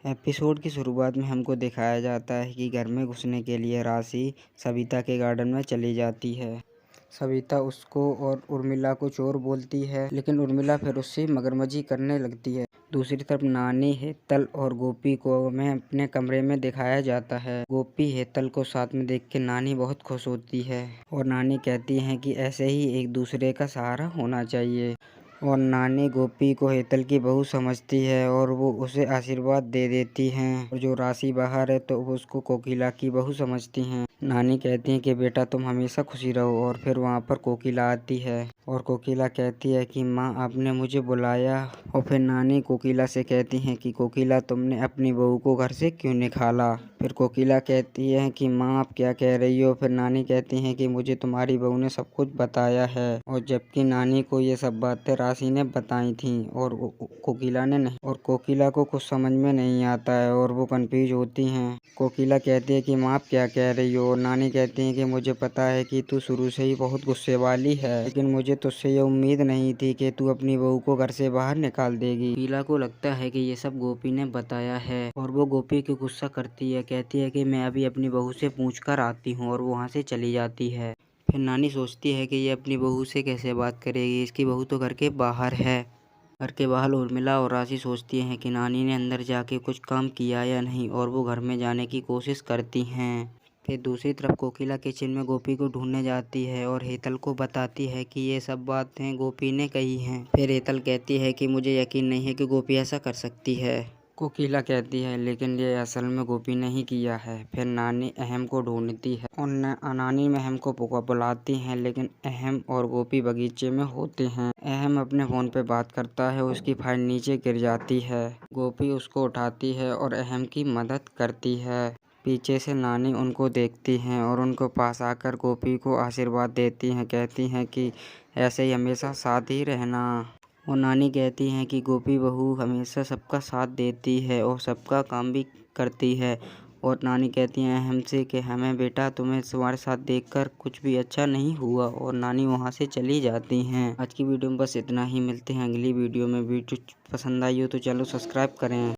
Episode की शुरुआत में हमको दिखाया जाता है कि घर में घुसने के लिए राशि सविता के गार्डन में चली जाती है। सविता उसको और उर्मिला को चोर बोलती है, लेकिन उर्मिला फिर उससे मगरमज्जी करने लगती है। दूसरी तरफ नानी, हेतल और गोपी को हमें अपने कमरे में दिखाया जाता है। गोपी हेतल को साथ में देख के नानी बहुत खुश होती है और नानी कहती है कि ऐसे ही एक दूसरे का सहारा होना चाहिए। और नानी गोपी को हेतल की बहू समझती है और वो उसे आशीर्वाद दे देती हैं। और जो राशि बाहर है तो वो उसको कोकिला की बहू समझती हैं। नानी कहती है कि बेटा तुम हमेशा खुशी रहो। और फिर वहाँ पर कोकिला आती है और कोकिला कहती है कि माँ आपने मुझे बुलाया। और फिर नानी कोकिला से कहती है कि कोकिला तुमने अपनी बहू को घर से क्यों निकाला। फिर कोकिला कहती है कि माँ आप क्या कह रही हो। फिर नानी कहती है कि मुझे तुम्हारी बहू ने सब कुछ बताया है। और जबकि नानी को ये सब बातें राशि ने बताई थी और कोकिला ने नहीं। और कोकिला को कुछ समझ में नहीं आता है और वो कंफ्यूज होती हैं। कोकिला कहती है कि माँ आप क्या कह रही हो। और नानी कहती है कि मुझे पता है कि तू शुरू से ही बहुत गुस्से वाली है, लेकिन मुझे तुझसे ये उम्मीद नहीं थी कि तू अपनी बहू को घर से बाहर निकाल देगी। कोकिला को लगता है कि ये सब गोपी ने बताया है और वो गोपी को गुस्सा करती है। कहती है कि मैं अभी अपनी बहू से पूछ कर आती हूँ और वहाँ से चली जाती है। फिर नानी सोचती है कि ये अपनी बहू से कैसे बात करेगी, इसकी बहू तो घर के बाहर है। घर के बाहर उर्मिला और राशि सोचती हैं कि नानी ने अंदर जाके कुछ काम किया या नहीं, और वो घर में जाने की कोशिश करती हैं। फिर दूसरी तरफ कोकिला किचन में गोपी को ढूंढने जाती है और हेतल को बताती है कि ये सब बातें गोपी ने कही हैं। फिर हेतल कहती है कि मुझे यकीन नहीं है कि गोपी ऐसा कर सकती है। कोकिला कहती है लेकिन ये असल में गोपी ने ही किया है। फिर नानी अहम को ढूंढती है और नानी अहम को बुलाती है, लेकिन अहम और गोपी बगीचे में होते हैं। अहम अपने फोन पे बात करता है, उसकी फाइल नीचे गिर जाती है। गोपी उसको उठाती है और अहम की मदद करती है। पीछे से नानी उनको देखती हैं और उनको पास आकर गोपी को आशीर्वाद देती हैं। कहती हैं कि ऐसे ही हमेशा साथ ही रहना। और नानी कहती हैं कि गोपी बहू हमेशा सबका साथ देती है और सबका काम भी करती है। और नानी कहती हैं हमसे कि हमें बेटा तुम्हें तुम्हारे साथ देखकर कुछ भी अच्छा नहीं हुआ। और नानी वहाँ से चली जाती हैं। आज की वीडियो में बस इतना ही। मिलते हैं अगली वीडियो में। वीडियो पसंद आई हो तो चलो सब्सक्राइब करें।